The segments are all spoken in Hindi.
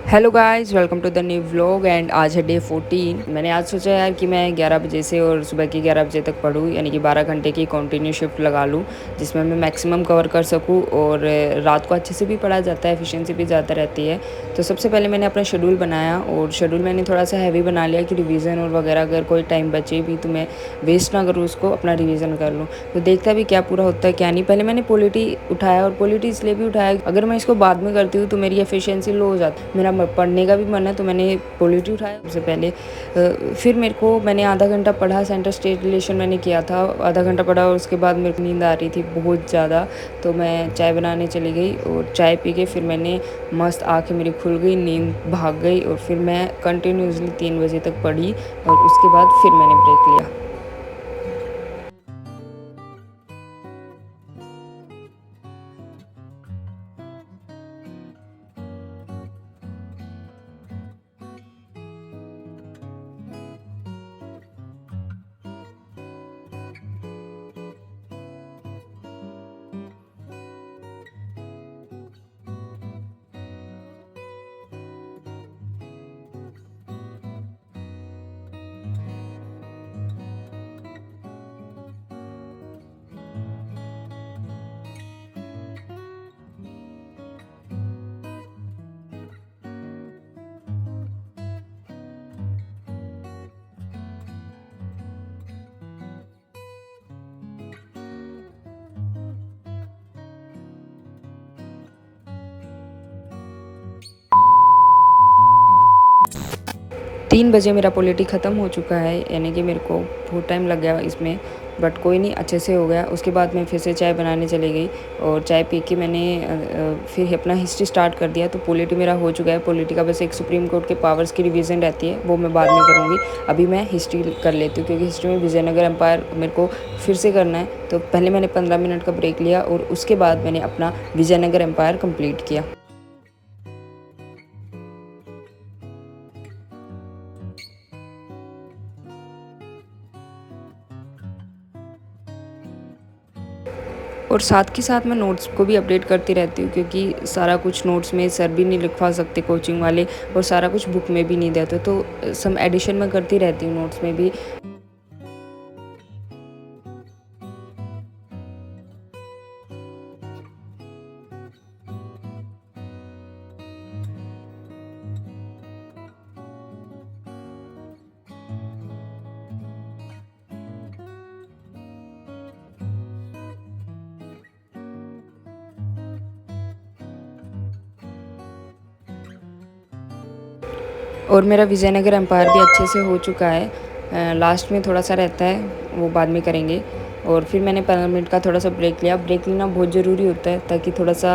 Hello guys, welcome to the new vlog. And आज है डे 14। मैंने आज सोचा यार कि मैं 11 बजे से और सुबह की 11 बजे तक पढूँ, यानी कि 12 घंटे की कंटिन्यू शिफ्ट लगा लूँ, जिसमें मैं मैक्सिमम कवर कर सकूँ। और रात को अच्छे से भी पढ़ा जाता है, एफिशिएंसी भी ज़्यादा रहती है। तो सबसे पहले मैंने अपना शेड्यूल बनाया, और शेड्यूल मैंने थोड़ा सा हैवी बना लिया कि रिवीजन और वगैरह अगर कोई टाइम बचे भी तो मैं वेस्ट ना करूँ, उसको अपना रिवीजन कर लूँ। तो देखता भी क्या पूरा होता है क्या नहीं। पहले मैंने पॉलिटी उठाया, और पॉलिटी इसलिए भी उठाया, अगर मैं इसको बाद में करती हूँ तो मेरी एफिशिएंसी लो हो जाती है। मेरा पढ़ने का भी मन है, तो मैंने पॉलिटी उठाया सबसे पहले। फिर मैंने आधा घंटा पढ़ा, सेंटर स्टेट रिलेशन मैंने किया था, आधा घंटा पढ़ा, और उसके बाद मेरे को नींद आ रही थी बहुत ज़्यादा। तो मैं चाय बनाने चली गई, और चाय पी के फिर मैंने मस्त आँखें मेरी खुल गई, नींद भाग गई, और फिर मैं कंटिन्यूसली 3 बजे तक पढ़ी, और उसके बाद फिर मैंने ब्रेक लिया। 3 बजे मेरा पॉलिटी ख़त्म हो चुका है, यानी कि मेरे को बहुत टाइम लग गया इसमें, बट कोई नहीं, अच्छे से हो गया। उसके बाद मैं फिर से चाय बनाने चली गई, और चाय पी के मैंने फिर अपना हिस्ट्री स्टार्ट कर दिया। तो पॉलिटी मेरा हो चुका है। पॉलिटी का बस एक सुप्रीम कोर्ट के पावर्स की रिवीजन रहती है, वो मैं बाद में करूँगी। अभी मैं हिस्ट्री कर लेती हूँ, क्योंकि हिस्ट्री में विजयनगर एम्पायर मेरे को फिर से करना है। तो पहले मैंने 15 मिनट का ब्रेक लिया, और उसके बाद मैंने अपना विजयनगर एम्पायर कंप्लीट किया। और साथ के साथ मैं नोट्स को भी अपडेट करती रहती हूँ, क्योंकि सारा कुछ नोट्स में सर भी नहीं लिखवा सकते कोचिंग वाले, और सारा कुछ बुक में भी नहीं देते। तो सम एडिशन मैं करती रहती हूँ नोट्स में भी। और मेरा विजयनगर एम्पायर भी अच्छे से हो चुका है। लास्ट में थोड़ा सा रहता है, वो बाद में करेंगे। और फिर मैंने 15 मिनट का थोड़ा सा ब्रेक लिया। ब्रेक लेना बहुत ज़रूरी होता है, ताकि थोड़ा सा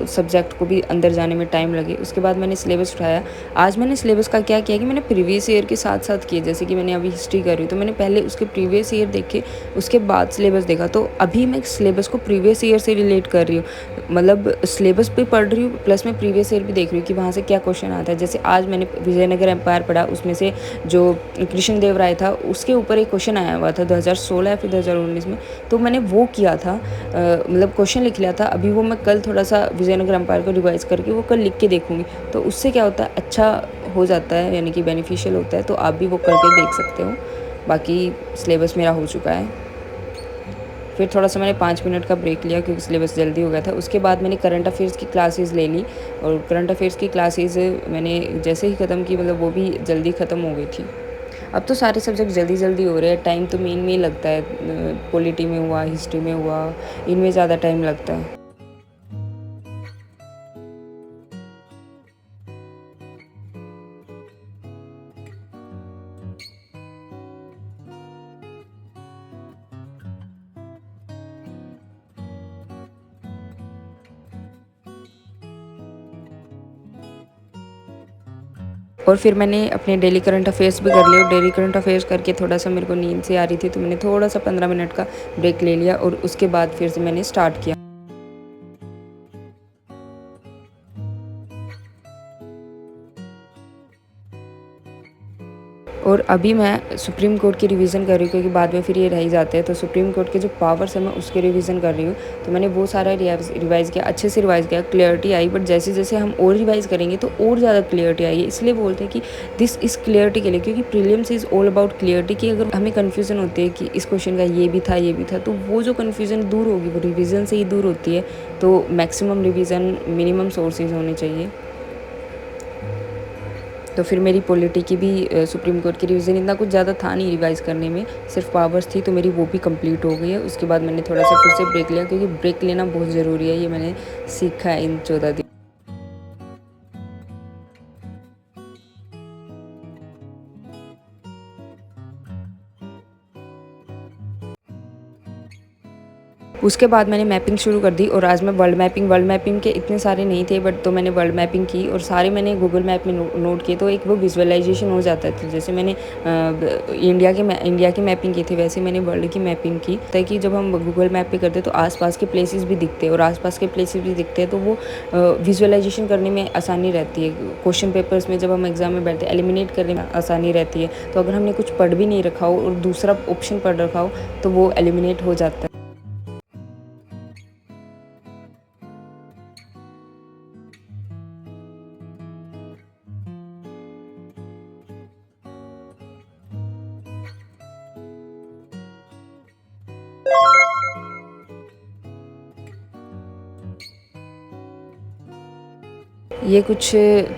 सब्जेक्ट को भी अंदर जाने में टाइम लगे। उसके बाद मैंने सिलेबस उठाया। आज मैंने सिलेबस का क्या किया कि मैंने प्रीवियस ईयर के साथ साथ किए, जैसे कि मैंने अभी हिस्ट्री कर रही हूँ, तो मैंने पहले उसके प्रीवियस ईयर देखे, उसके बाद सिलेबस देखा। तो अभी मैं सिलेबस को प्रीवियस ईयर से रिलेट कर रही हूँ, मतलब सिलेबस भी पढ़ रही हूँ, प्लस मैं प्रीवियस ईयर भी देख रही हूँ कि वहाँ से क्या क्वेश्चन आता है। जैसे आज मैंने विजयनगर एम्पायर पढ़ा, उसमें से जो कृष्णदेव राय था, उसके ऊपर एक क्वेश्चन आया हुआ था 2016 या फिर 2019 में। तो मैंने वो किया था, मतलब क्वेश्चन लिख लिया था। अभी वो मैं कल थोड़ा सा विजयनगर एम्पायर को रिवाइज़ करके वो कल लिख के देखूँगी। तो उससे क्या होता है, अच्छा हो जाता है, यानी कि बेनिफिशियल होता है। तो आप भी वो करके देख सकते हो। बाकी सिलेबस मेरा हो चुका है। फिर थोड़ा सा मैंने 5 मिनट का ब्रेक लिया, क्योंकि सिलेबस जल्दी हो गया था। उसके बाद मैंने करंट अफेयर्स की क्लासेस ले ली, और करंट अफेयर्स की क्लासेस मैंने जैसे ही ख़त्म की, मतलब वो भी जल्दी ख़त्म हो गई थी। अब तो सारे सब्जेक्ट जल्दी जल्दी हो रहे हैं। टाइम तो मेन में ही लगता है, पॉलिटी में हुआ, हिस्ट्री में हुआ, इनमें ज़्यादा टाइम लगता है। और फिर मैंने अपने डेली करंट अफेयर्स भी कर लिए, और डेली करंट अफेयर्स करके थोड़ा सा मेरे को नींद से आ रही थी, तो मैंने थोड़ा सा 15 मिनट का ब्रेक ले लिया, और उसके बाद फिर से मैंने स्टार्ट किया। और अभी मैं सुप्रीम कोर्ट की रिवीजन कर रही हूँ क्योंकि बाद में फिर ये रह ही जाते हैं, तो सुप्रीम कोर्ट के जो पावर्स है मैं उसके रिवीजन कर रही हूँ। तो मैंने वो सारा रिवाइज़ किया, अच्छे से रिवाइज़ किया, क्लियरिटी आई। बट जैसे जैसे हम और रिवाइज़ करेंगे तो और ज़्यादा क्लियरिटी आएगी, इसलिए बोलते हैं कि दिस इज़ क्लियरिटी के लिए, क्योंकि prelims is all about clarity. कि अगर हमें कन्फ्यूज़न होती है कि इस क्वेश्चन का ये भी था, तो वो जो कन्फ्यूज़न दूर होगी वो रिविज़न से ही दूर होती है। तो मैक्सिमम रिविज़न, मिनिमम सोर्सेज होने चाहिए। तो फिर मेरी पॉलिटी की भी सुप्रीम कोर्ट की रिवीजन इतना कुछ ज़्यादा था नहीं रिवाइज़ करने में, सिर्फ पावर्स थी, तो मेरी वो भी कंप्लीट हो गई है। उसके बाद मैंने थोड़ा सा फिर से ब्रेक लिया, क्योंकि ब्रेक लेना बहुत ज़रूरी है, ये मैंने सीखा है इन 14 दिन। उसके बाद मैंने मैपिंग शुरू कर दी, और आज मैं वर्ल्ड मैपिंग के इतने सारे नहीं थे, बट तो मैंने वर्ल्ड मैपिंग की और सारे मैंने गूगल मैप में नोट किए। तो एक वो विजुअलाइजेशन हो जाता है। तो जैसे मैंने इंडिया की मैपिंग की थी, वैसे मैंने वर्ल्ड की मैपिंग की, ताकि जब हम गूगल मैप पे करते हैं तो आसपास के प्लेसेस भी दिखते हैं, और आसपास के प्लेसेस भी दिखते हैं तो वो विजुअलाइजेशन करने में आसानी रहती है। क्वेश्चन पेपर्स में जब हम एग्जाम में बैठते हैं, एलिमिनेट करने में आसानी रहती है। तो अगर हमने कुछ पढ़ भी नहीं रखा हो और दूसरा ऑप्शन पढ़ रखा हो तो वो एलिमिनेट हो जाता है। ये कुछ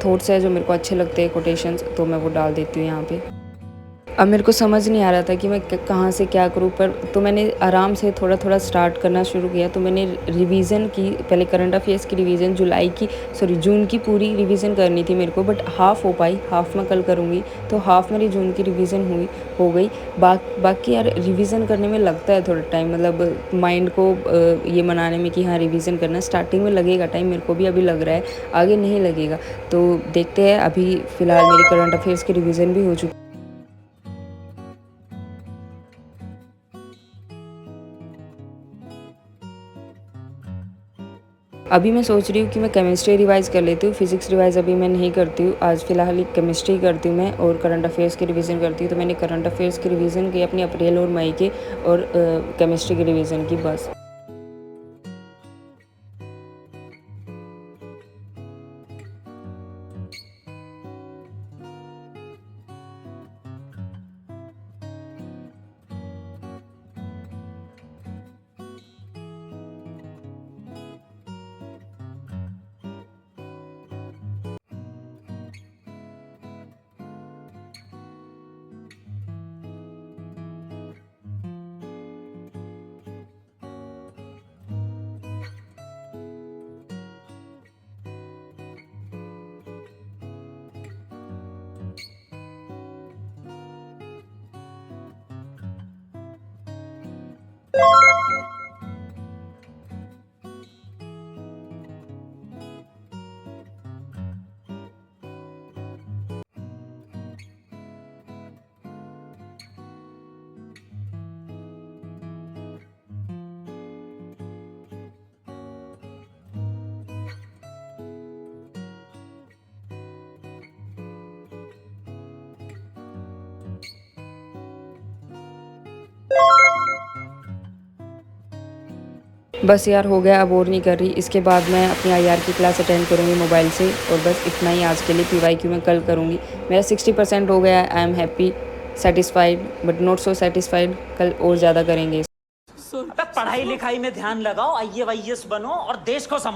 थॉट्स है जो मेरे को अच्छे लगते हैं, कोटेशंस, तो मैं वो डाल देती हूँ यहाँ पे। अब मेरे को समझ नहीं आ रहा था कि मैं कहाँ से क्या करूँ, पर तो मैंने आराम से थोड़ा थोड़ा स्टार्ट करना शुरू किया। तो मैंने रिवीजन की, पहले करंट अफेयर्स की रिवीजन, जून की पूरी रिवीजन करनी थी मेरे को, बट हाफ़ हो पाई, हाफ़ मैं कल करूँगी। तो हाफ़ मेरी जून की रिवीजन हो गई। बाकी यार रिवीजन करने में लगता है थोड़ा टाइम, मतलब माइंड को ये मनाने में कि हाँ रिवीजन करना। स्टार्टिंग में लगेगा टाइम, मेरे को भी अभी लग रहा है, आगे नहीं लगेगा। तो देखते हैं। अभी फ़िलहाल मेरी करंट अफेयर्स की रिवीजन भी हो चुकी। अभी मैं सोच रही हूँ कि मैं केमिस्ट्री रिवाइज़ कर लेती हूँ, फिज़िक्स रिवाइज़ अभी मैं नहीं करती हूँ। आज फ़िलहाल केमिस्ट्री करती हूँ मैं, और करंट अफेयर्स की रिवीजन करती हूँ। तो मैंने करंट अफेयर्स की रिवीजन की अपनी अप्रैल और मई के, और केमिस्ट्री की रिवीजन की, बस। बस यार हो गया, अब और नहीं कर रही। इसके बाद मैं अपनी आईआर की क्लास अटेंड करूँगी मोबाइल से, और बस इतना ही आज के लिए। पीवाईक्यू मैं कल करूँगी। मेरा 60% हो गया है। I am happy, satisfied, but not so satisfied. कल और ज़्यादा करेंगे। पढ़ाई लिखाई में ध्यान लगाओ, IAS बनो और देश को संभालो।